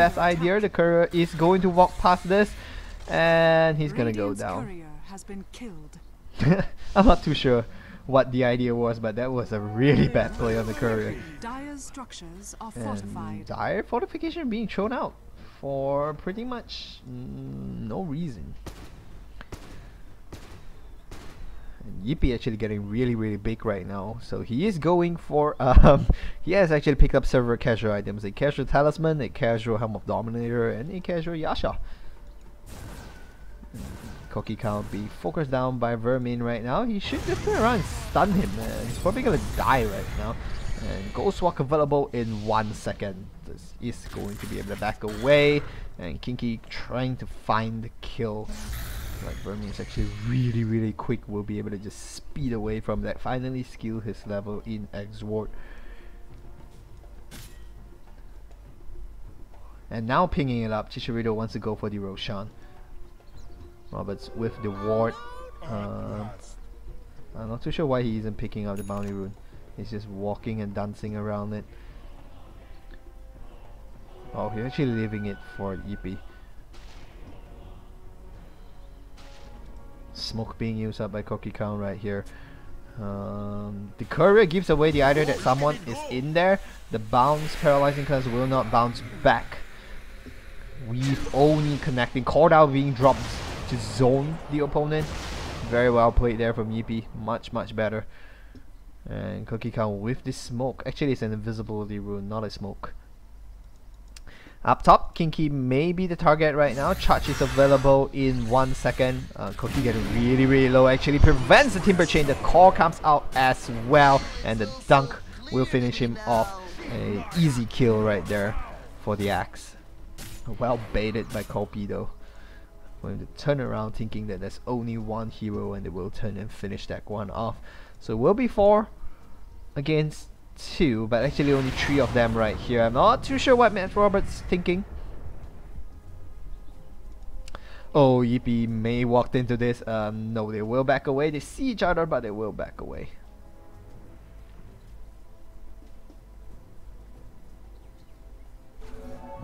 best idea. The courier is going to walk past this, and he's gonna go down. Courier has been killed. I'm not too sure what the idea was, but that was a really bad play on the courier. Dire's structures are And fortified. dire fortification being thrown out for pretty much no reason. And Yippee actually getting really big right now, so he is going for he has actually picked up several casual items: a casual talisman, a casual helm of dominator, and a casual Yasha. Koki can't be focused down by Vermin right now. He should just turn around and stun him, man. He's probably gonna die right now. And Ghost Walk available in 1 second. This is going to be able to back away, and Kinky trying to find the kill. Like Vermin is actually really quick. Will be able to just speed away from that. Finally skill his level in Exort. And now pinging it up. Chicharito wants to go for the Roshan. Roberts with the ward. I'm not too sure why he isn't picking up the bounty rune. He's just walking and dancing around it. Oh, he's actually leaving it for Yippee. Smoke being used up by Koki Khan right here. The courier gives away the idea that someone is in there. The bounce paralyzing class will not bounce back. We've only connecting. Cordal being dropped to zone the opponent. Very well played there from Yippee. Much better. And Koki Khan with the smoke. Actually, it's an invisibility rune, not a smoke. Up top, Kinky may be the target right now. Charge is available in 1 second. Koki getting really low. Actually prevents the Timber Chain. The core comes out as well, and the dunk will finish him off. An easy kill right there for the axe. Well baited by Kopi though. Going to turn around thinking that there's only one hero, and they will turn and finish that one off. So it will be 4 against 2, but actually only 3 of them right here. I'm not too sure what Matt Roberts thinking. Oh, Yippee may walked into this. No, they will back away. They see each other, but they will back away.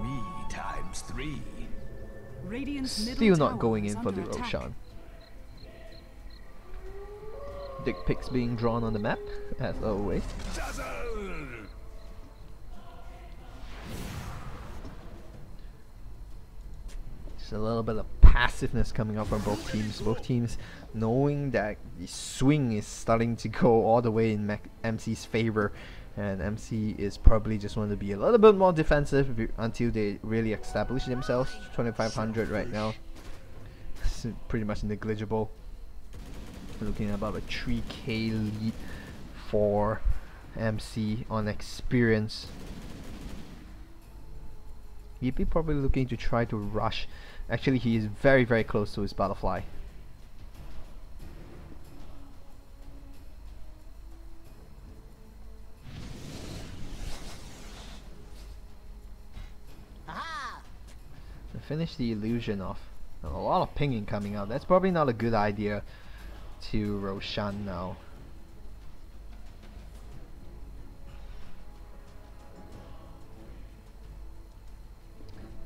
Me times 3. Radiant's Still middle not tower going is in for under the attack. Roshan. Dick pics being drawn on the map, as always. Just a little bit of passiveness coming up from both teams. Both teams knowing that the swing is starting to go all the way in MC's favor, and MC is probably just want to be a little bit more defensive until they really establish themselves. 2500 right now. It's pretty much negligible. Looking at about a 3k lead for MC on experience. Yippee probably looking to try to rush. Actually, he is very close to his butterfly. To finish the illusion off. A lot of pinging coming out. That's probably not a good idea to Roshan now.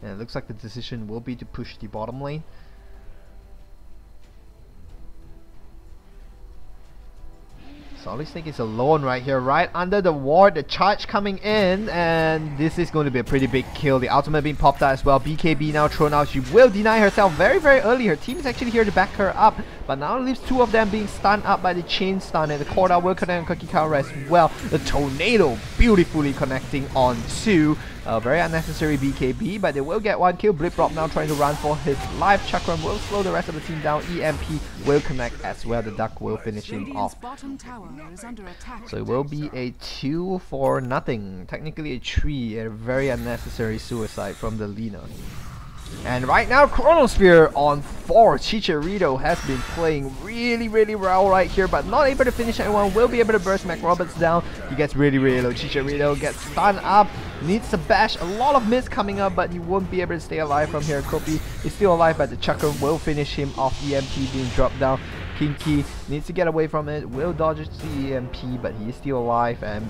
And it looks like the decision will be to push the bottom lane. Solid Snake is alone right here, right under the ward. The charge coming in, and this is going to be a pretty big kill. The ultimate being popped out as well. BKB now thrown out. She will deny herself very early. Her team is actually here to back her up, but now it leaves 2 of them being stunned up by the chain stun, and the Cordal will connect on Kakikawa as well. The Tornado beautifully connecting on 2. Very unnecessary BKB, but they will get 1 kill. Bliprop now trying to run for his life. Chakram will slow the rest of the team down. EMP will connect as well. The Duck will finish him off. So it will be a 2-0. Technically a 3, a very unnecessary suicide from the Lina. And right now, Chronosphere on 4. Chicharito has been playing really well right here, but not able to finish anyone. Will be able to burst Mac Roberts down. He gets really low. Chicharito gets stunned up. Needs to bash. A lot of miss coming up, but he won't be able to stay alive from here. Kopi is still alive, but the Chakra will finish him off. EMP being dropped down. Kinky needs to get away from it. Will dodge the EMP, but he is still alive, and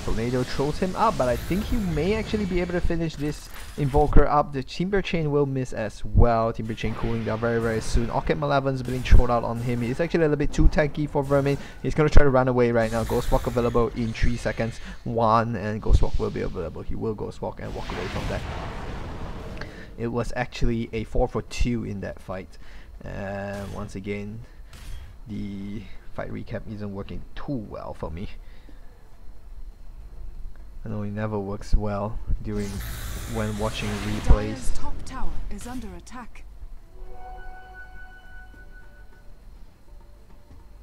Tornado throws him up, but I think he may actually be able to finish this Invoker up. The Timber Chain will miss as well. Timber Chain cooling down very soon. Orchid Malevolence being thrown out on him. He's actually a little bit too tanky for Vermin. He's going to try to run away right now. Ghost Walk available in 3 seconds. 1, and Ghost Walk will be available. He will Ghost Walk and walk away from that. It was actually a 4 for 2 in that fight. And once again, the fight recap isn't working too well for me. I know it never works well when watching replays. Dire's top tower is under attack.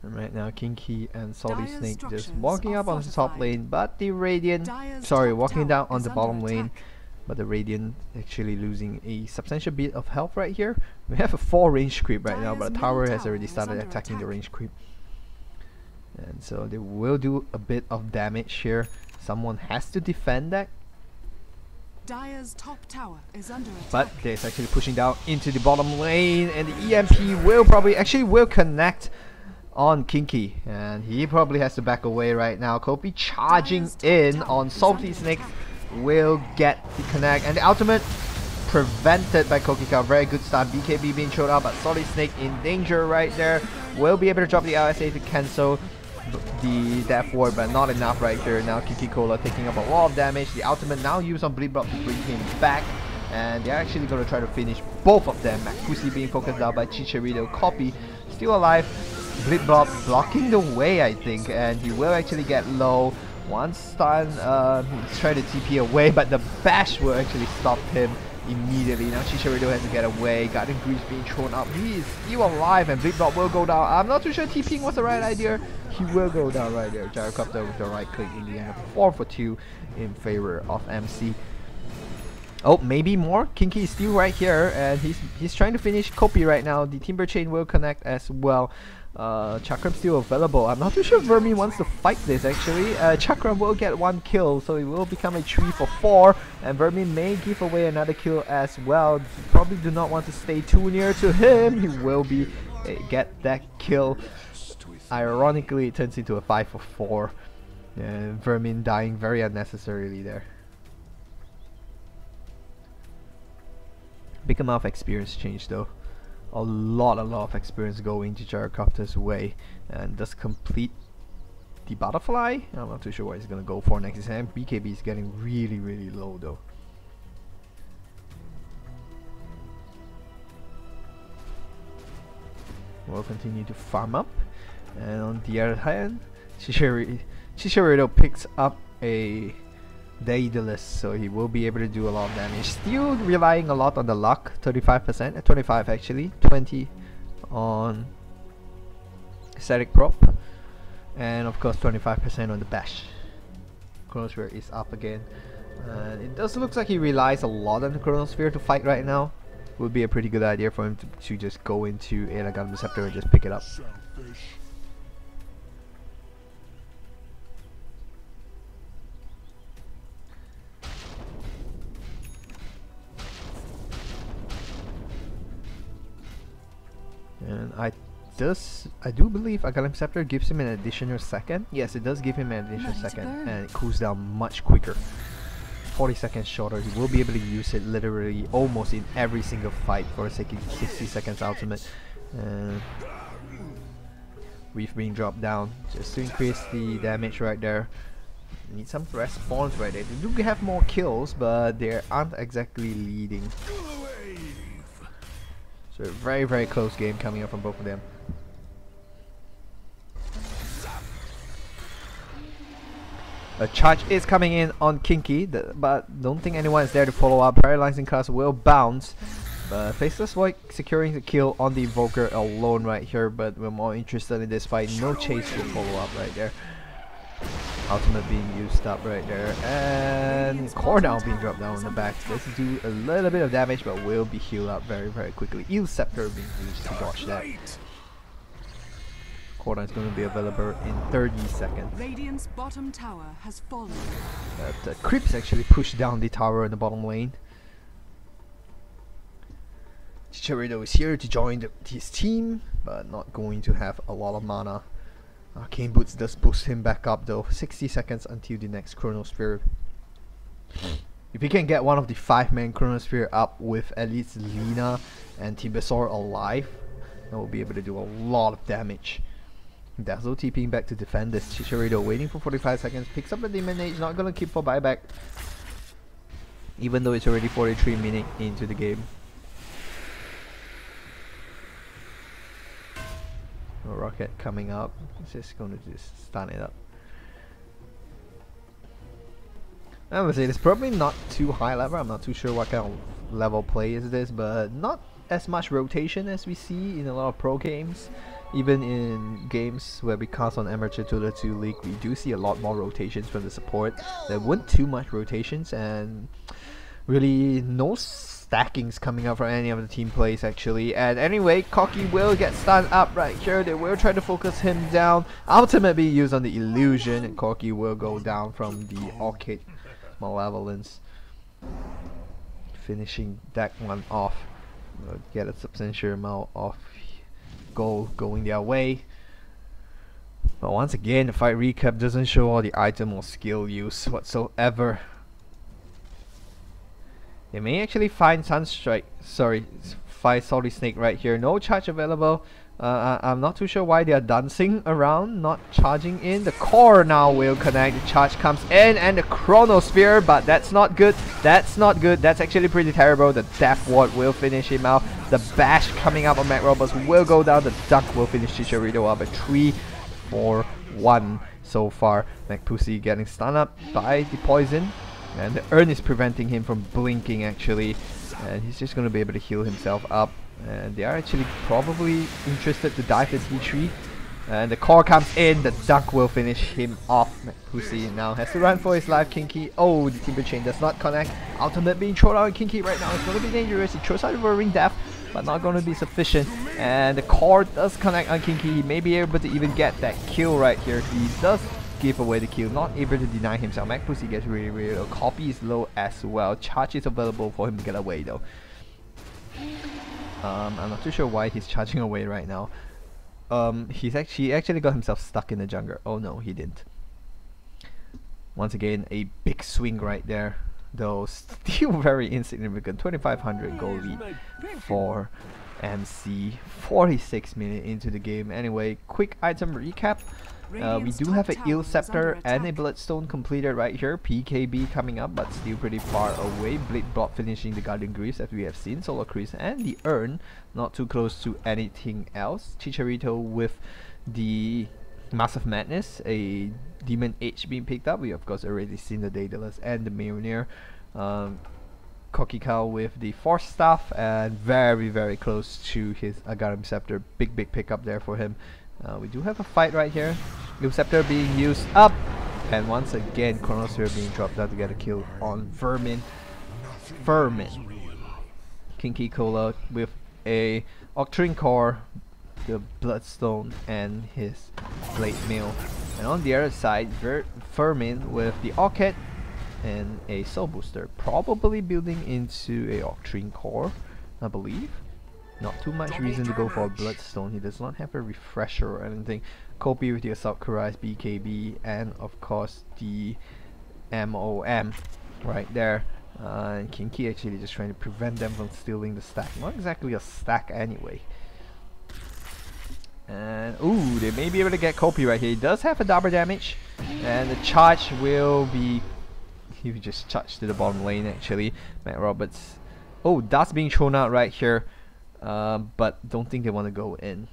And right now, Kinky and Salty Dire's Snake just structures walking are up on the top fortified. lane, but the Radiant, Dire's sorry, top walking tower down on is the under bottom lane. attack. But the Radiant actually losing a substantial bit of health right here. We have a 4 range creep right now, but the Dire's tower middle has tower already is started under attacking the attack. range creep. And so they will do a bit of damage here. Someone has to defend that. Dire's top tower is under attack. But there's actually pushing down into the bottom lane, and the EMP will connect on Kinky, and he probably has to back away right now. Kopi charging Dire's top in tower on is Salty under Snake attack. will get the connect, and the ultimate prevented by Kokika. Very good start. BKB being thrown out, but Salty Snake in danger right there. Will be able to drop the LSA to cancel the Death Ward, but not enough right there. Now Kiki Cola taking up a lot of damage. The ultimate now used on Bleed Block to bring him back, and they're actually going to try to finish both of them. Makusi being focused out by Chicharito. Copy still alive. Bleed Block blocking the way, I think, and he will actually get low. One stun, he's trying to TP away, but the bash will actually stop him immediately. Now Chicharito has to get away. Garden Grease being thrown up. He is still alive, and Bleed Block will go down. I'm not too sure TPing was the right idea. He will go down right there. Gyrocopter with the right click in the end. 4 for 2 in favor of MC. Oh, maybe more. Kinky is still right here, and he's trying to finish Kopi right now. The Timber Chain will connect as well. Chakram still available. I'm not too sure if Vermin wants to fight this actually. Chakram will get 1 kill, so it will become a 3 for 4, and Vermin may give away another kill as well. Probably do not want to stay too near to him. He will be get that kill. Ironically, it turns into a 5 for 4, and Vermin dying very unnecessarily there. Big amount of experience change though. A lot of experience going to Gyrocopter's way, and does complete the butterfly. I'm not too sure what he's gonna go for next. His BKB is getting really low though. We'll continue to farm up, and on the other hand, Chicharito picks up a Daedalus, so he will be able to do a lot of damage. Still relying a lot on the luck, 35%, 25 actually, 20 on Static Prop, and of course 25% on the bash. Chronosphere is up again, and it does look like he relies a lot on the Chronosphere to fight right now. Would be a pretty good idea for him to just go into Elegant Receptor and just pick it up. And I do believe Agalim Scepter gives him an additional second. Yes, it does give him an additional second, and it cools down much quicker. 40 seconds shorter. He will be able to use it literally almost in every single fight for a 60 seconds ultimate. Reef being dropped down just to increase the damage right there. Need some response right there. They do have more kills, but they aren't exactly leading. So a very close game coming up from both of them. A charge is coming in on Kinky, but don't think anyone is there to follow up. Paralyzing Class will bounce, but Faceless Void securing the kill on the Invoker alone right here, but we're more interested in this fight. No chase to follow up right there. Ultimate being used up right there, and core down being dropped down on the back. Does do a little bit of damage, but will be healed up very quickly. Eel Scepter being used to dodge that. Core down is going to be available in 30 seconds. Radiant's bottom tower has fallen. The creeps actually push down the tower in the bottom lane. Chicharito is here to join his team, but not going to have a lot of mana. Arcane Boots does boost him back up though. 60 seconds until the next Chronosphere. If he can get one of the 5-man Chronosphere up with at least Lina and Tibesaur alive, that will be able to do a lot of damage. Dazzle TPing back to defend this. Chicharito waiting for 45 seconds. Picks up the Demon Age. Not gonna keep for buyback. Even though it's already 43 minutes into the game. A rocket coming up. It's just gonna just stun it up. I would say it's probably not too high level. I'm not too sure what kind of level play is this, but not as much rotation as we see in a lot of pro games. Even in games where we cast on Amateur Dota 2 League, we do see a lot more rotations from the support. There weren't too much rotations, and really no stackings coming up from any of the team plays actually. And anyway, Cocky will get stunned up right here. They will try to focus him down. Ultimately used on the illusion, and Cocky will go down from the Orchid Malevolence. Finishing that one off. Get a substantial amount of gold going their way. But once again, the fight recap doesn't show all the item or skill use whatsoever. They may actually find Sunstrike, find Salty Snake right here. No charge available. I'm not too sure why they are dancing around, not charging in. The core now will connect. The charge comes in, and the Chronosphere, but that's not good. That's not good. That's actually pretty terrible. The Death Ward will finish him out. The bash coming up on Mac Roberts will go down. The Duck will finish Chicharito up at 3-4-1 so far. Mac Pussy getting stunned up by the poison, and the urn is preventing him from blinking actually, and he's just going to be able to heal himself up. And they are actually probably interested to dive the T3. And the core comes in, the Duck will finish him off. Pussy now has to run for his life. Kinky, oh, the Timber Chain does not connect. Ultimate being thrown out on Kinky right now. It's going to be dangerous. He throws out the Roaring Death, but not going to be sufficient. And the core does connect on Kinky. He may be able to even get that kill right here. He does give away the kill, not able to deny himself. Mac Pussy gets really low. Copy is low as well. Charge is available for him to get away though. I'm not too sure why he's charging away right now. He actually got himself stuck in the jungle. Oh no, he didn't. Once again, a big swing right there, though still very insignificant. 2,500 gold lead for MC. 46 minutes into the game. Anyway, quick item recap. We do have an Eel Scepter and a Bloodstone completed right here. PKB coming up, but still pretty far away. Blade Block finishing the Guardian Greaves as we have seen. Solar Crease and the Urn, not too close to anything else. Chicharito with the Massive Madness, a Demon Age being picked up. We of course already seen the Daedalus and the Mjolnir. Cocky Cow with the Force Staff, and very close to his Agarim Scepter. Big pickup there for him. We do have a fight right here. Eel Scepter being used up, and once again Chronosphere being dropped out to get a kill on Vermin. Kinky Cola with a Octarine Core, the Bloodstone, and his Blade Mail. And on the other side, Vermin with the Orchid and a Soul Booster, probably building into a Octarine Core, I believe. Not too much reason to go for a Bloodstone. He does not have a refresher or anything. Copy with the Assault Cuirass, BKB, and of course the MOM right there. And Kinky actually just trying to prevent them from stealing the stack. Not exactly a stack anyway. And ooh, they may be able to get Copy right here. He does have a double damage, and the charge will be. He just charged to the bottom lane actually. Matt Roberts. Oh, that's being thrown out right here. But don't think they want to go in.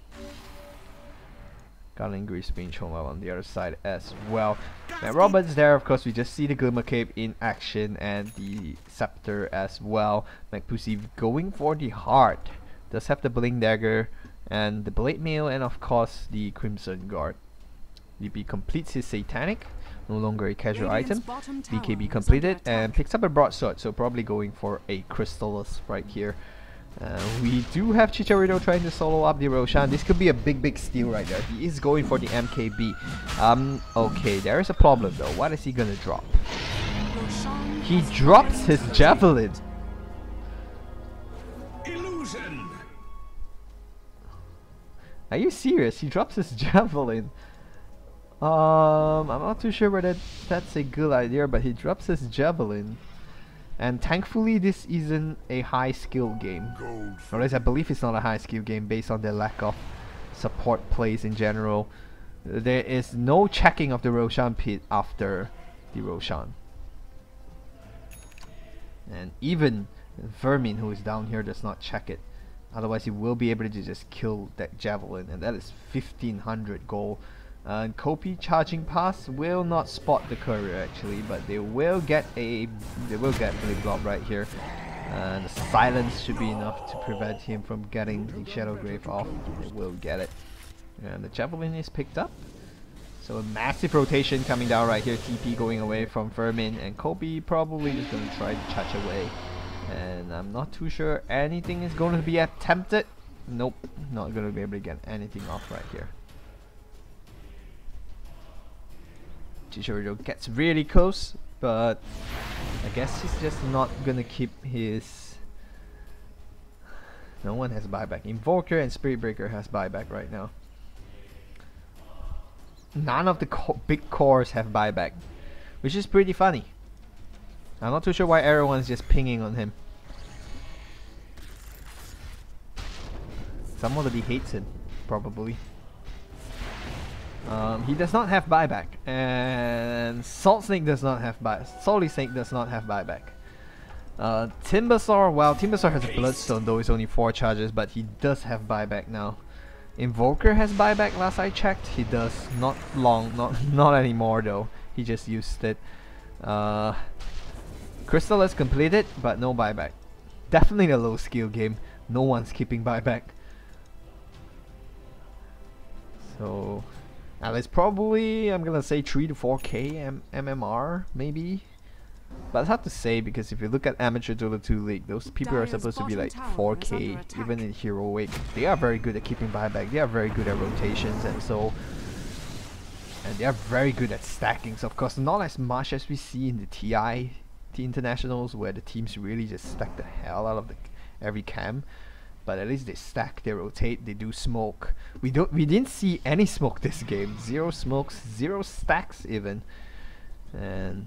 Guardian Greaves being thrown out on the other side as well. Matt Roberts there, of course, we just see the Glimmer Cape in action and the Scepter as well. McPussy going for the heart. Does have the Blink Dagger and the Blade Mail, and of course the Crimson Guard. DP completes his Satanic, no longer a casual item. BKB completed and picks up a Broadsword, so probably going for a Crystallis right here. We do have Chicharito trying to solo up the Roshan. This could be a big steal right there. He is going for the MKB. Okay, there is a problem though. What is he gonna drop? He drops his Javelin. Are you serious? He drops his Javelin. I'm not too sure whether that's a good idea, but he drops his javelin. And thankfully this isn't a high skill game. Or at least I believe it's not a high skill game based on the lack of support plays in general. There is no checking of the Roshan pit after the Roshan. And even Vermin, who is down here, does not check it. Otherwise he will be able to just kill that javelin, and that is 1500 gold. And Kopi charging past will not spot the courier actually, but they will get a blob right here. And the silence should be enough to prevent him from getting the Shadow Grave off. They will get it. And the javelin is picked up. So a massive rotation coming down right here. TP going away from Vermin, and Kopi probably just gonna try to charge away. And I'm not too sure anything is going to be attempted. Nope, not gonna be able to get anything off right here. Chicharito gets really close, but I guess he's just not gonna keep his... No one has buyback. Invoker and Spirit Breaker has buyback right now. None of the big cores have buyback, which is pretty funny. I'm not too sure why everyone's just pinging on him. Somebody hates him, probably. He does not have buyback, and Salt Snake does not have Salty Snake does not have buyback. Timbersaur, well, Timbersaur has a Bloodstone, though it's only 4 charges, but he does have buyback now. Invoker has buyback last I checked. He does, not anymore though. He just used it. Crystal is completed, but no buyback. Definitely a low skill game. No one's keeping buyback. So it's probably, I'm gonna say 3 to 4k MMR maybe, but it's hard to say because if you look at Amateur Dota 2 League, those people are supposed to be like 4k. Even in Heroic, they are very good at keeping buyback. They are very good at rotations, and they are very good at stacking. So of course not as much as we see in the TI internationals, where the teams really just stack the hell out of every camp. But at least they stack, they rotate, they do smoke. We didn't see any smoke this game. 0 smokes, 0 stacks even. And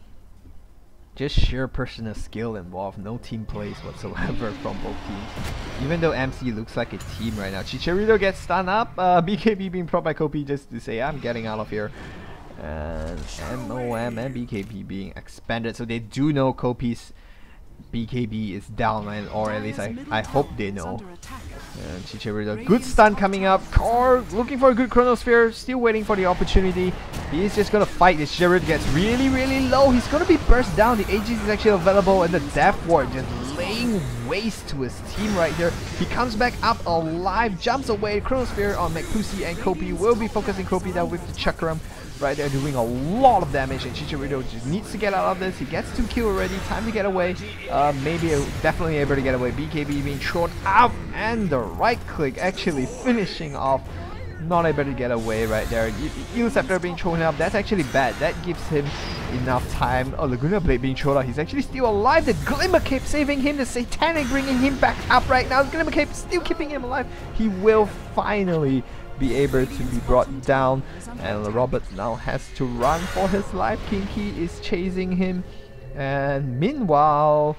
just sheer personal skill involved. No team plays whatsoever from both teams. Even though MC looks like a team right now. Chicharito gets stunned up. BKB being propped by Kopi just to say, I'm getting out of here. And MOM and BKB being expanded. So they do know Kopi's BKB is down, right? Or at least I hope they know. And Chicharito, good stun coming up. Core looking for a good Chronosphere, still waiting for the opportunity. He's just gonna fight. This Chicharito gets really low. He's gonna be burst down. The Aegis is actually available, and the Death Ward just laying waste to his team right here. He comes back up alive, jumps away. Chronosphere on McPussy, and Kopi will be focusing Kopi down with the Chakram. Right there, doing a lot of damage, and Chicharito just needs to get out of this. He gets 2 kills already. Time to get away. Maybe definitely able to get away. BKB being thrown out, and the right click actually finishing off. Not able to get away right there. Scepter being thrown up. That's actually bad. That gives him enough time. Oh, Laguna Blade being thrown out. He's actually still alive. The Glimmer Cape saving him. The Satanic bringing him back up right now. The Glimmer Cape still keeping him alive. He will finally be able to be brought down, and Robert now has to run for his life. Kinky is chasing him, and meanwhile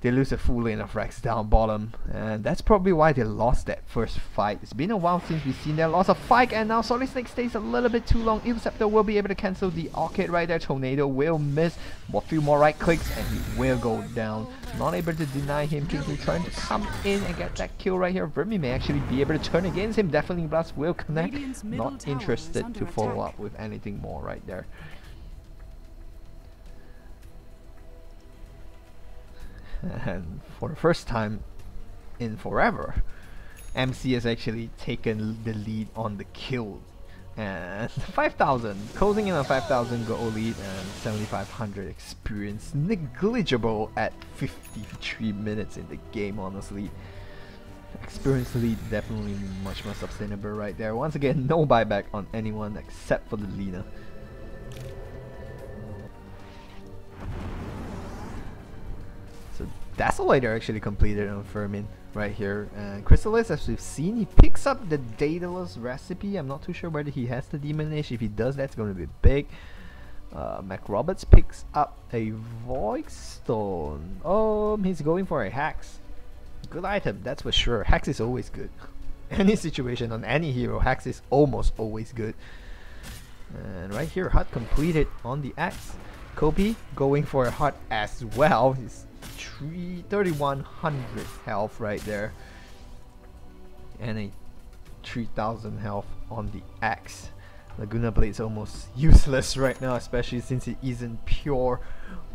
they lose a full lane of Rex down bottom, and that's probably why they lost that first fight. It's been a while since we've seen that loss of fight, and now Solid Snake stays a little bit too long. Scepter will be able to cancel the Orchid right there. Tornado will miss. A few more right clicks, and he will go down. Not able to deny him. Kinky trying to come in and get that kill right here. Vermi may actually be able to turn against him. Definitely Blast will connect. Not interested to follow up with anything more right there. And for the first time in forever, MC has actually taken the lead on the kill. And 5,000, closing in on 5,000 gold lead and 7,500 experience. Negligible at 53 minutes in the game, honestly. Experience lead definitely much more sustainable right there. Once again, no buyback on anyone except for the Lina. Desolator actually completed on Fermin right here. And Chrysalis, as we've seen, he picks up the Daedalus recipe. I'm not too sure whether he has the Demon Age. If he does, that's going to be big. Mac Roberts picks up a Void Stone. He's going for a Hex. Good item, that's for sure. Hex is always good. Any situation on any hero, Hex is almost always good. And right here, Hut completed on the Axe. Kopi going for a Hut as well. He's 3100 health right there. And a 3000 health on the Axe. Laguna Blade is almost useless right now, especially since it isn't pure.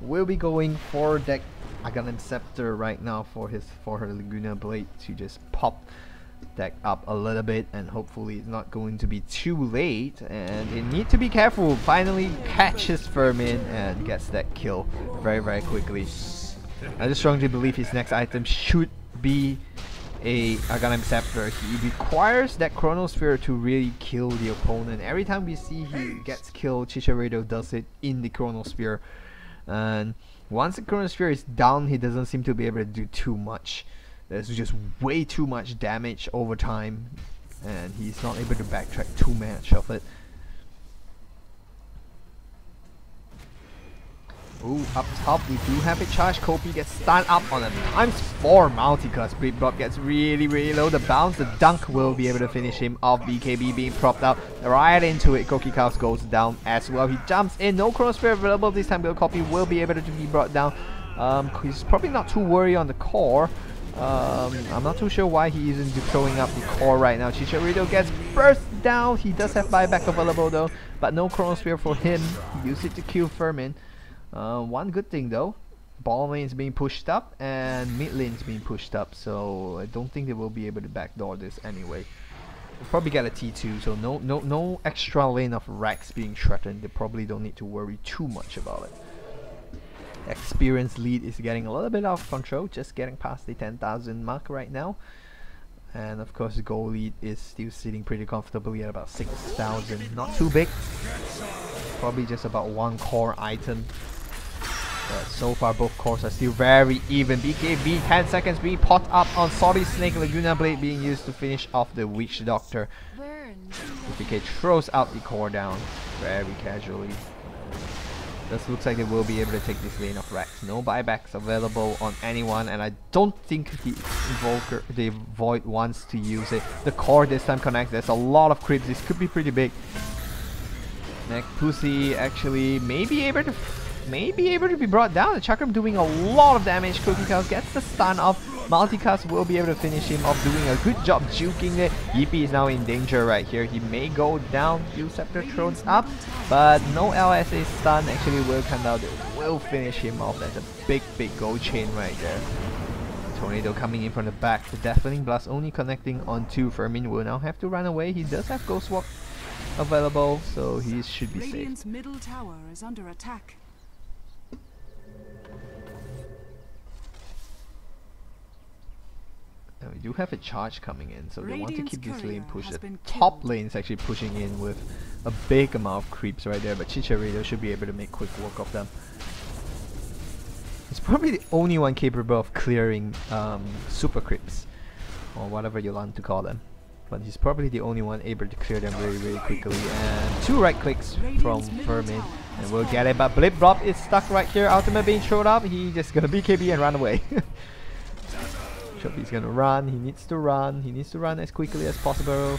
We'll be going for that Aghanim Scepter right now for her Laguna Blade to just pop that up a little bit, and hopefully it's not going to be too late. And they need to be careful. Finally catches Fermin and gets that kill very quickly. I just strongly believe his next item should be a Aghanim Scepter. He requires that Chronosphere to really kill the opponent. Every time we see he gets killed, Chicharito does it in the Chronosphere, and once the Chronosphere is down, he doesn't seem to be able to do too much. There's just way too much damage over time, and he's not able to backtrack too much of it. Ooh, up top we do have a charge. Kopi gets stunned up on a ×4 multicast. Blip gets really low. The bounce, the dunk will be able to finish him off. BKB being propped up right into it. Koki Kaos goes down as well. He jumps in. No Chronosphere available this time. Kopi will be able to be brought down. He's probably not too worried on the core. I'm not too sure why he isn't throwing up the core right now. Chicharito gets burst down. He does have buyback available though, but no Chronosphere for him. He used it to kill Fermin. One good thing though, ball lane is being pushed up and mid lane is being pushed up, so I don't think they will be able to backdoor this anyway. We'll probably get a T2, so no extra lane of Rex being threatened. They probably don't need to worry too much about it. Experience lead is getting a little bit out of control, just getting past the 10,000 mark right now. And of course the goal lead is still sitting pretty comfortably at about 6,000. Not too big, probably just about one core item. But so far both cores are still very even. BKB 10 seconds being popped up on Solid Snake. Laguna Blade being used to finish off the Witch Doctor. BK throws out the core down very casually. This looks like they will be able to take this lane of Rex. No buybacks available on anyone, and I don't think the Void wants to use it. The core this time connects. There's a lot of creeps. This could be pretty big. Next Pussy actually may be able to be brought down. The Chakram doing a lot of damage. Cookie Cows gets the stun off. Multicast will be able to finish him off, doing a good job juking it. Yippee is now in danger right here. He may go down. Few Scepter throws up, but no LSA stun actually will come out. It will finish him off. That's a big gold chain right there. Tornado coming in from the back. The Deafening Blast only connecting onto Fermin. Will now have to run away. He does have Ghost Walk available, so he should be Radiant's safe. middle tower is under attack. And we do have a charge coming in, so they want to keep this lane pushed. The been top killed. lane is actually pushing in with a big amount of creeps right there, but Chicharito should be able to make quick work of them. He's probably the only one capable of clearing super creeps, or whatever you want to call them. But he's probably the only one able to clear them very quickly. And 2 right clicks from Fermin, and we'll get it. But Blip Blob is stuck right here. Ultimate being thrown up. He just gonna BKB and run away. He's gonna run. He needs to run. He needs to run as quickly as possible.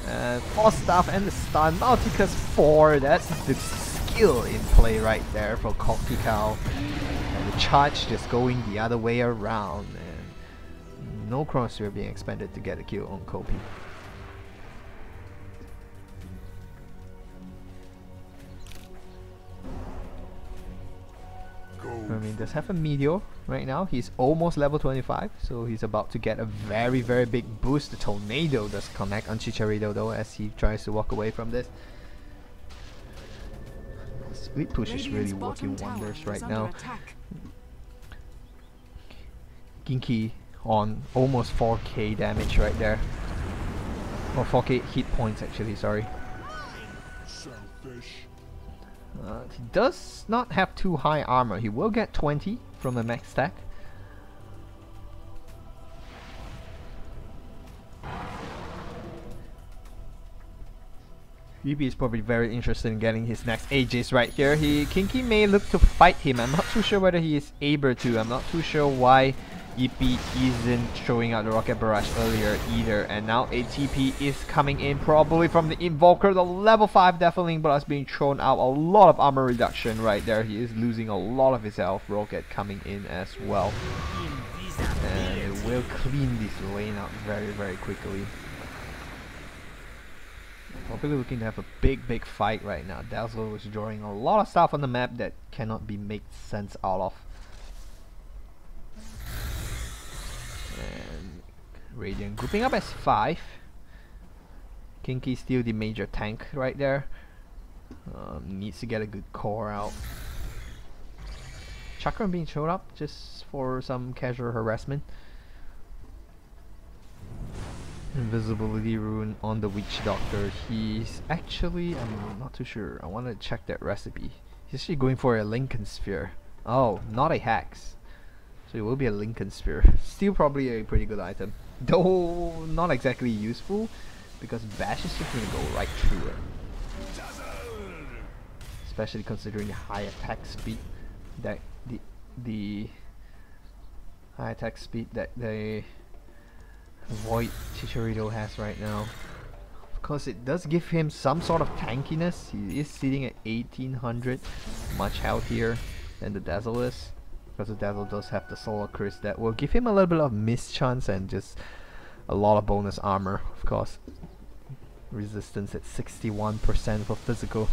And 4 stuff and the stun. Multicast 4. That's the skill in play right there for Cocky Cow. And the charge just going the other way around. And no Chronosphere being expended to get a kill on Kopi. I mean, does have a Meteor right now. He's almost level 25, so he's about to get a very big boost. The Tornado does connect on Chicharito though, as he tries to walk away from this. Split push is really working wonders right now. Ginky on almost 4k damage right there. Or 4k hit points actually, sorry. He does not have too high armor. He will get 20 from a max stack. Yubi is probably very interested in getting his next Aegis right here. Kinky may look to fight him. I'm not too sure whether he is able to. I'm not too sure why Yippee isn't showing out the Rocket Barrage earlier either. And now ATP is coming in probably from the Invoker. The level 5 Defiling Blast being thrown out. A lot of armor reduction right there. He is losing a lot of his health. Rocket coming in as well. And it will clean this lane out very, very quickly. Probably looking to have a big fight right now. Dazzle is drawing a lot of stuff on the map that cannot be made sense out of. And Radiant grouping up as 5. Kinky still the major tank right there. Needs to get a good core out. Chakram being showed up just for some casual harassment. Invisibility rune on the Witch Doctor. He's actually, I'm not too sure. I want to check that recipe. He's actually going for a Lincoln Sphere. Oh, not a Hex. So it will be a Lincoln Sphere. Still probably a pretty good item. Though not exactly useful, because Bash is just going to go right through it. Especially considering the high attack speed that the high attack speed that the Void Chicharito has right now. Of course, it does give him some sort of tankiness. He is sitting at 1800, much healthier than the Dazzle is, because the Dazzle does have the Solar Crisp that will give him a little bit of mischance and just a lot of bonus armor. Of course, resistance at 61% for physical.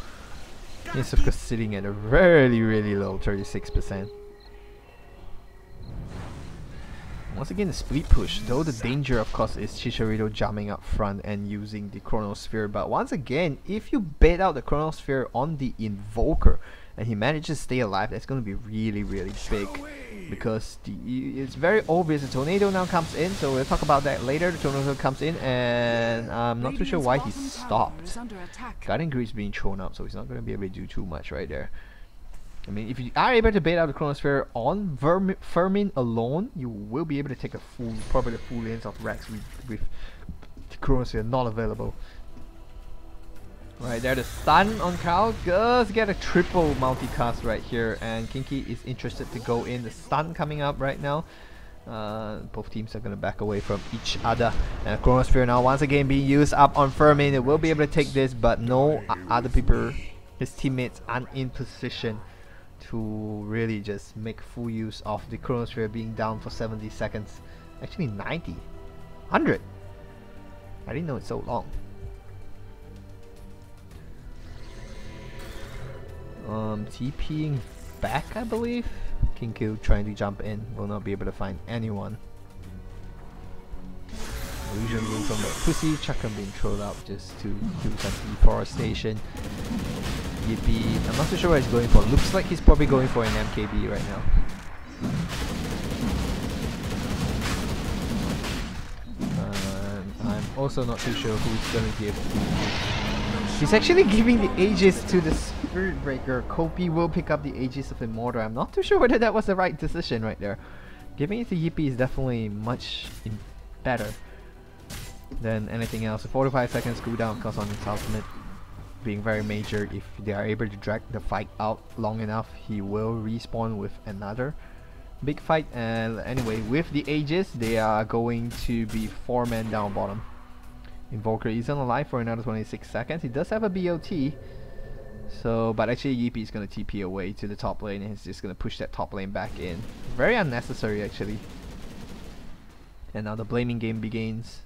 He's of course sitting at a really low 36%. Once again, the split push, though the danger of course is Chicharito jumping up front and using the Chronosphere. But once again, if you bait out the Chronosphere on the Invoker and he manages to stay alive, that's going to be really big, because it's very obvious the Tornado now comes in, so we'll talk about that later. The Tornado comes in and I'm not too sure why he stopped. Guardian Greed's being thrown up, so he's not going to be able to do too much right there. I mean, if you are able to bait out the Chronosphere on Vermin alone, you will be able to take a full, probably the full lanes of Rex with the Chronosphere not available. Right there, the stun on Kyle does get a triple multicast right here, and Kinky is interested to go in. The stun coming up right now. Both teams are going to back away from each other, and Chronosphere now once again being used up on Vermin. It will be able to take this, but no other people, his teammates, aren't in position to really just make full use of the Chronosphere being down for 70 seconds. Actually 90. 100. I didn't know it's so long. TPing back, I believe. Kinku trying to jump in, will not be able to find anyone. Illusion Room from the Pussy, Chakram being thrown out just to do some deforestation. Yippee, I'm not too sure what he's going for. Looks like he's probably going for an MKB right now. I'm also not too sure who's going to give. He's actually giving the Aegis to the Spirit Breaker. Kopi will pick up the Aegis of Immortal. I'm not too sure whether that was the right decision right there. Giving it to Yippee is definitely much better than anything else. A 45 seconds cooldown, of course, on his ultimate being very major. If they are able to drag the fight out long enough, he will respawn with another big fight. And anyway, with the Aegis, they are going to be 4 men down bottom. Invoker isn't alive for another 26 seconds. He does have a BOT, so but actually Yippee is going to TP away to the top lane, and he's just going to push that top lane back in. Very unnecessary actually. And now the blaming game begins.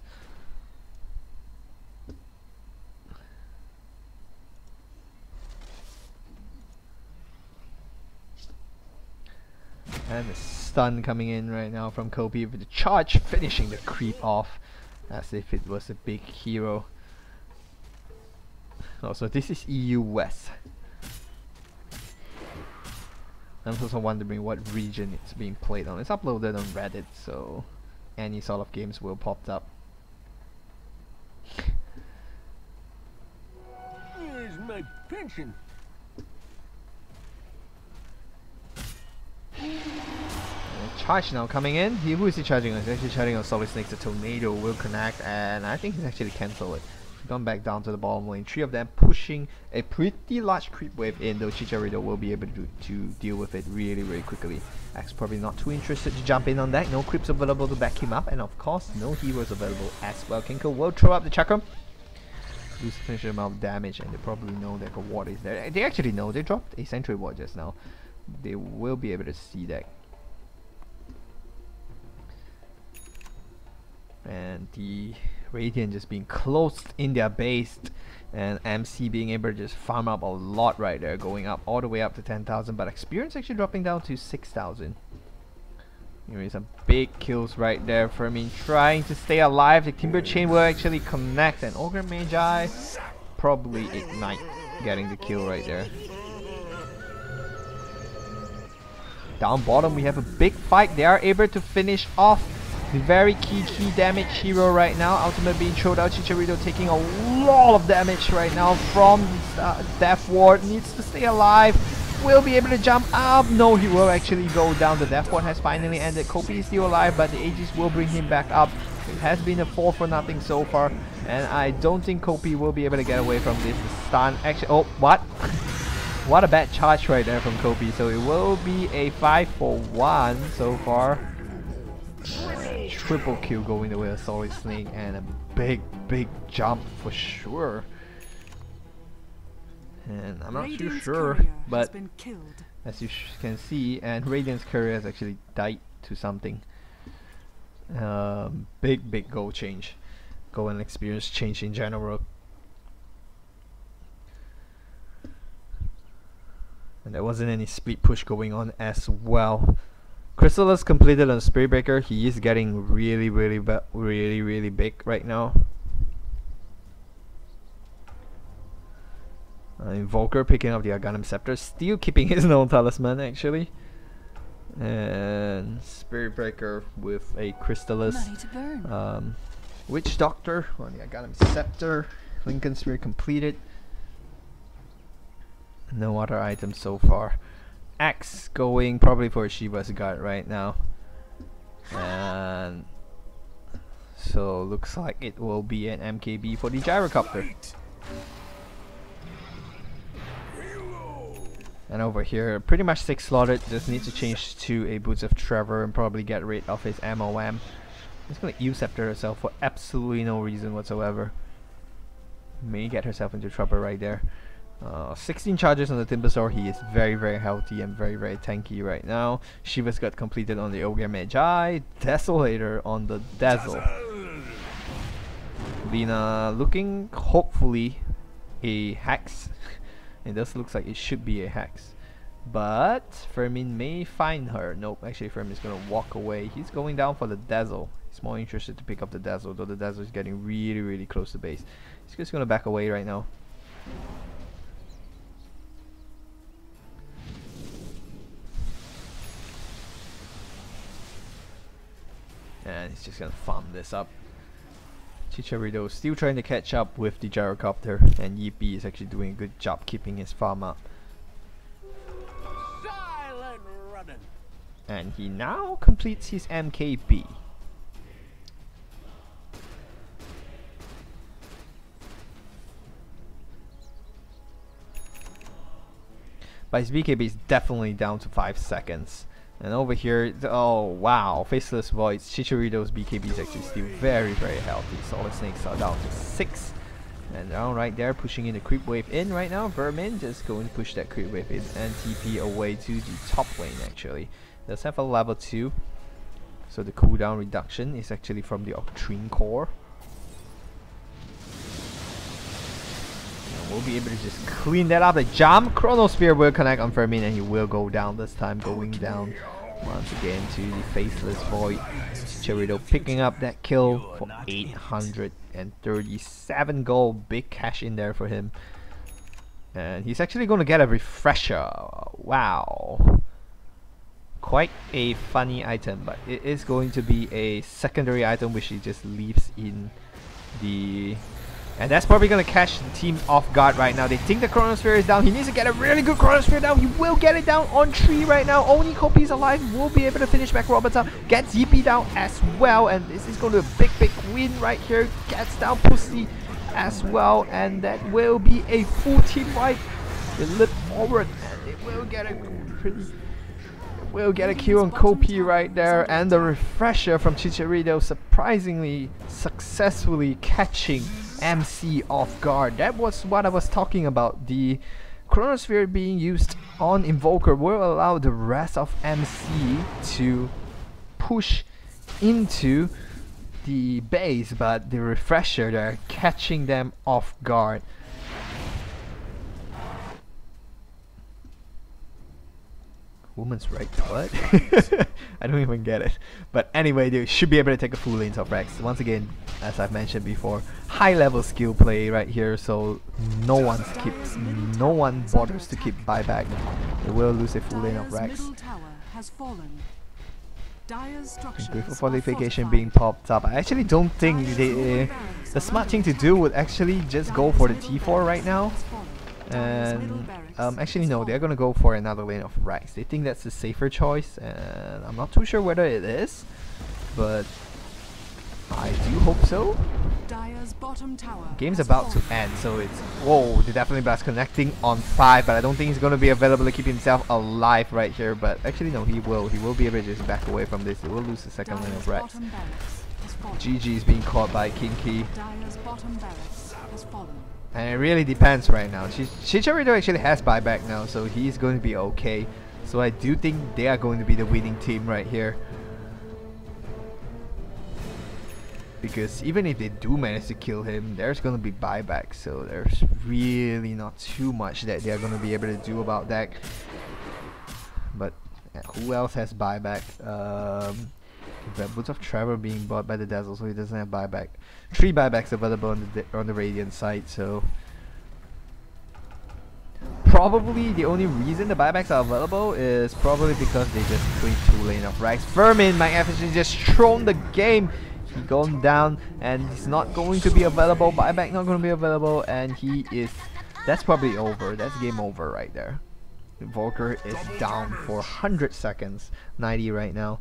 And the stun coming in right now from Kopi with the charge finishing the creep off as if it was a big hero. Also, this is EU West. I'm also wondering what region it's being played on. It's uploaded on Reddit, so any sort of games will pop up. Here's my pension. Charge now coming in. Who is he charging on? He's actually charging on Solid Snake. The Tornado will connect, and I think he's actually cancel it. gone back down to the bottom lane. 3 of them pushing a pretty large creep wave in, though Chicharito will be able to deal with it really quickly. Axe probably not too interested to jump in on that. No creeps available to back him up, and of course no heroes available as well. Kinko will throw up the chakram. Do sufficient amount of damage, and they probably know that a ward is there. They actually know. They dropped a sentry ward just now. They will be able to see that. And the Radiant just being closed in their base, and MC being able to just farm up a lot right there, going up all the way up to 10,000, but experience actually dropping down to 6,000. There is some big kills right there. Fermin trying to stay alive. The Timber Chain will actually connect, and Ogre Magi probably ignite, getting the kill right there. Down bottom we have a big fight. They are able to finish off the very key damage hero right now. Ultimate being thrown out. Chicharito taking a lot of damage right now from Death Ward. Needs to stay alive. Will be able to jump up. No, he will actually go down. The Death Ward has finally ended. Kopi is still alive, but the Aegis will bring him back up. It has been a 4 for nothing so far, and I don't think Kopi will be able to get away from this stun. Actually, oh, what? What a bad charge right there from Kopi. So it will be a 5 for 1 so far. Triple kill going the way of Solid Snake, and a big jump for sure. And I'm not too sure, but as you can see, and Radiant's courier has actually died to something. Big goal change, goal and experience change in general. And there wasn't any speed push going on as well. Crystallis completed on Spirit Breaker. He is getting really big right now. Invoker picking up the Aghanim Scepter, still keeping his known talisman actually. And Spirit Breaker with a Crystallis. Witch Doctor on the Aghanim Scepter. Lincoln Spear completed. No other items so far. Axe going probably for Shiva's Guard right now. And so looks like it will be an MKB for the Gyrocopter. And over here, pretty much 6 slotted, just needs to change to a Boots of Trevor and probably get rid of his MOM. He's gonna Eve-Scepter herself for absolutely no reason whatsoever. May get herself into trouble right there. 16 charges on the Timbersaur. He is very healthy and very tanky right now. Shiva's got completed on the Ogre Magi. Desolator on the Dazzle. Lina looking hopefully a Hex. It does look like it should be a Hex, but Fermin may find her. Nope, actually Fermin's gonna walk away. He's going down for the Dazzle. He's more interested to pick up the Dazzle, though the Dazzle is getting really close to base. He's just gonna back away right now. And he's just gonna farm this up. Chicharito still trying to catch up with the Gyrocopter, and Yippee is actually doing a good job keeping his farm up. Silent running. And he now completes his MKB. But his BKB is definitely down to 5 seconds. And over here, oh wow, Faceless Voids. Chicharito's BKB is actually still very healthy. Solid Snakes are down to 6. And down right there, pushing in the creep wave in right now. Vermin just going to push that creep wave in and TP away to the top lane actually. Does have a level 2. So the cooldown reduction is actually from the Octrine Core. We'll be able to just clean that up. The jump Chronosphere will connect on Fermin, and he will go down this time, going down once again to the Faceless Void. Chicharito picking up that kill for 837 gold. Big cash in there for him. And he's actually going to get a refresher. Wow. Quite a funny item, but it is going to be a secondary item which he just leaves in the... And that's probably going to catch the team off guard right now. They think the Chronosphere is down. He needs to get a really good Chronosphere down. He will get it down on 3 right now. Only Kopi is alive. Will be able to finish back Roberta. Gets Yippee down as well. And this is going to be a big win right here. Gets down Pussy. as well, and that will be a full team wipe. They leap forward and it will get a kill on Kopi right there, and the refresher from Chicharito surprisingly successfully catching MC off guard. That was what I was talking about. The Chronosphere being used on Invoker will allow the rest of MC to push into the base, but the refresher there catching them off guard. Woman's right, what? I don't even get it. But anyway, they should be able to take a full lanes of Rex. Once again, as I've mentioned before, high level skill play right here, so no one bothers to keep buyback. They will lose a full lane of Rex. Grateful fortification being popped up. I actually don't think the smart thing to do would actually just go for the T4 right now. And actually no, they're gonna go for another lane of Rex. They think that's the safer choice, and I'm not too sure whether it is, but I do hope so. Game's about to end, so it's whoa, the definitely blast connecting on 5, but I don't think he's gonna be available to keep himself alive right here. But actually no, he will be able to just back away from this. He will lose the second lane of Rex. GG is being caught by Kinky. And it really depends right now. Chicharito actually has buyback now, so he's going to be okay. So I do think they are going to be the winning team right here. Because even if they do manage to kill him, there's going to be buyback. So there's really not too much that they are going to be able to do about that. But yeah, who else has buyback? Boots of Trevor being bought by the Dazzle, so he doesn't have buyback. 3 buybacks available on the Radiant side, so probably the only reason the buybacks are available is probably because they just cleaned 2 lane of Rex. Vermin might actually just thrown the game. He gone down and he's not going to be available. Buyback not going to be available, and he is. That's probably over. That's game over right there. Volker is down for 100 seconds. 90 right now.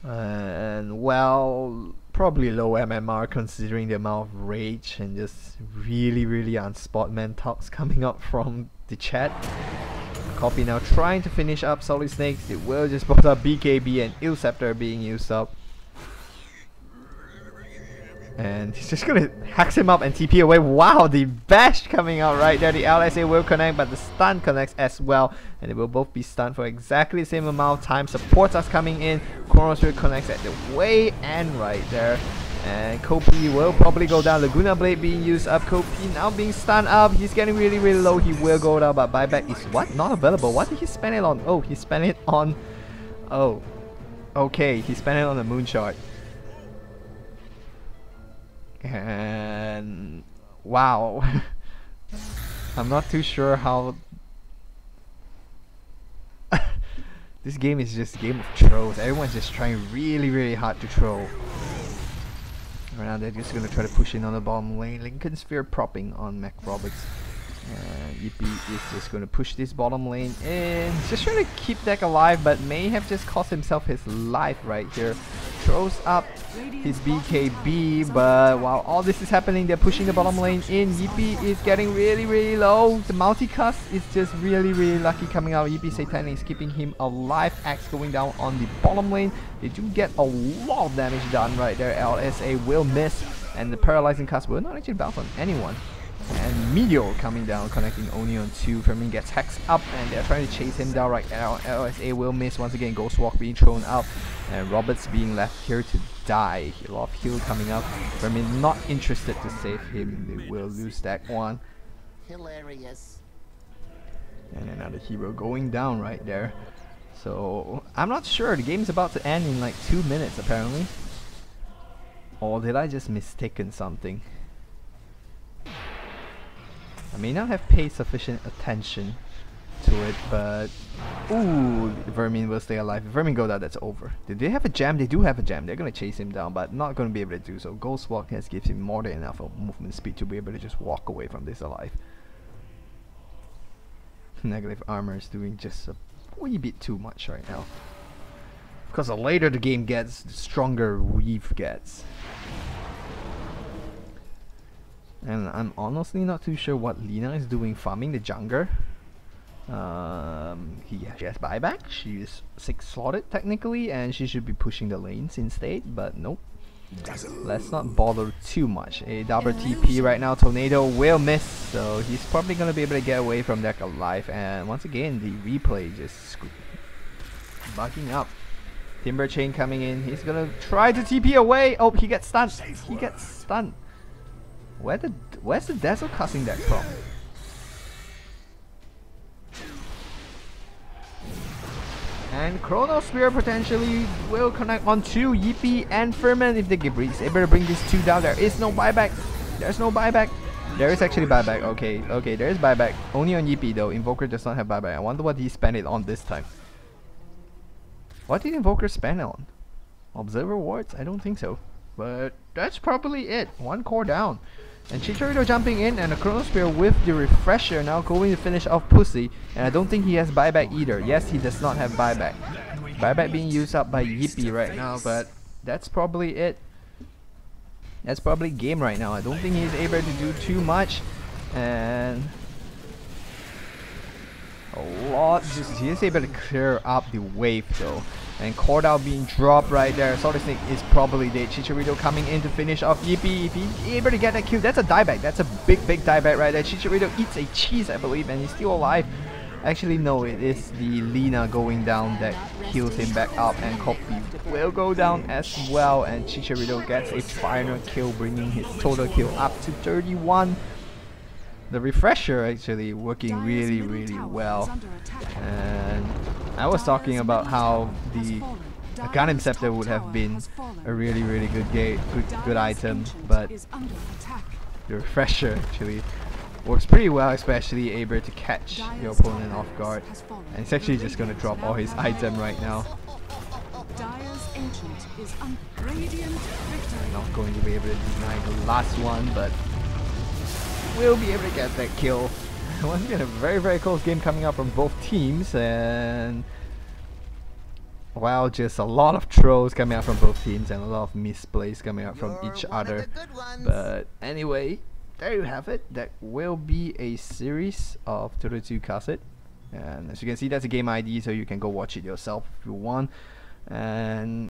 And well, probably low MMR considering the amount of rage and just really unspotman talks coming up from the chat. Copy now trying to finish up Solid Snakes. It will just put up BKB and Illscepter being used up. And he's just gonna hacks him up and TP away. Wow, the bash coming out right there. The LSA will connect, but the stun connects as well. And they will both be stunned for exactly the same amount of time. Supports us coming in. Chronosphere connects at the way end right there. And Kopi will probably go down. Laguna Blade being used up. Kopi now being stunned up. He's getting really low. He will go down, but buyback is what? Not available. What did he spend it on? Oh, he spent it on... Oh. Okay, he spent it on the Moonshot. And wow. I'm not too sure how this game is just a game of trolls. Everyone's just trying really hard to troll. Right now they're just gonna try to push in on the bottom lane. Lincoln Sphere propping on Mac Roberts. And Yippee is just going to push this bottom lane in. He's just trying to keep deck alive, but may have just cost himself his life right here. Throws up his BKB, but while all this is happening, they're pushing the bottom lane in. Yippee is getting really low. The multicast is just really lucky coming out. Yippee Satan is keeping him alive. Axe going down on the bottom lane. They do get a lot of damage done right there. LSA will miss, and the paralyzing cast will not actually bounce on anyone. And Meteor coming down, connecting only on 2. Fermin gets hexed up, and they're trying to chase him down right now. LSA will miss once again. Ghost Walk being thrown out, and Roberts being left here to die. A lot of heal coming up. Fermin not interested to save him. They will lose that one. Hilarious. And another hero going down right there. So I'm not sure. The game's about to end in like 2 minutes apparently. Or did I just mistaken something? I may not have paid sufficient attention to it, but ooh, Vermin will stay alive. If Vermin go down, that's over. Did they have a jam? They do have a jam. They're gonna chase him down, but not gonna be able to do so. Ghost Walk has gives him more than enough of movement speed to be able to just walk away from this alive. Negative armor is doing just a wee bit too much right now. Because the later the game gets, the stronger Weave gets. And I'm honestly not too sure what Lina is doing farming the jungler. She has buyback. She is 6 slotted technically, and she should be pushing the lanes instead, but nope. Let's not bother too much. A double TP right now. Tornado will miss, so he's probably gonna be able to get away from that alive. And once again, the replay just bugging up. Timber Chain coming in. He's gonna try to TP away. Oh, he gets stunned. He gets stunned. Where's the Dazzle casting that from? And Chrono Spear potentially will connect onto Yippee and Furman if they give Reese. Able to bring these two down. There is no buyback. There's no buyback. There is actually buyback. Okay, there is buyback. Only on Yippee though. Invoker does not have buyback. I wonder what he spent it on this time. What did Invoker spend it on? Observer wards? I don't think so. But that's probably it. 1 core down. And Chicharito jumping in, and a Chrono Spear with the refresher now going to finish off Pussy. And I don't think he has buyback either. Yes, he does not have buyback. Buyback being used up by Yippee right now, but that's probably it. That's probably game right now. I don't think he's able to do too much. And he is able to clear up the wave though. And Cordell being dropped right there. Solid Snake is probably dead. Chicharito coming in to finish off Yippee. If he's able to get that kill, that's a dieback. That's a big dieback right there. Chicharito eats a cheese, I believe, and he's still alive. Actually, no, it is the Lina going down that heals him back up, and Copy will go down as well. And Chicharito gets a final kill, bringing his total kill up to 31. The refresher actually working really well. And I was talking about how the Gundam Scepter would have been a really good item, but the refresher actually works pretty well, especially able to catch your opponent off guard. And it's actually just gonna drop all his item right now. Not going to be able to deny the last one, but will be able to get that kill. Once again, a very close game coming up from both teams, and wow, just a lot of throws coming out from both teams and a lot of misplays coming out from each other. But anyway, there you have it. That will be a series of 32 cassette, and as you can see, that's a game ID, so you can go watch it yourself if you want. And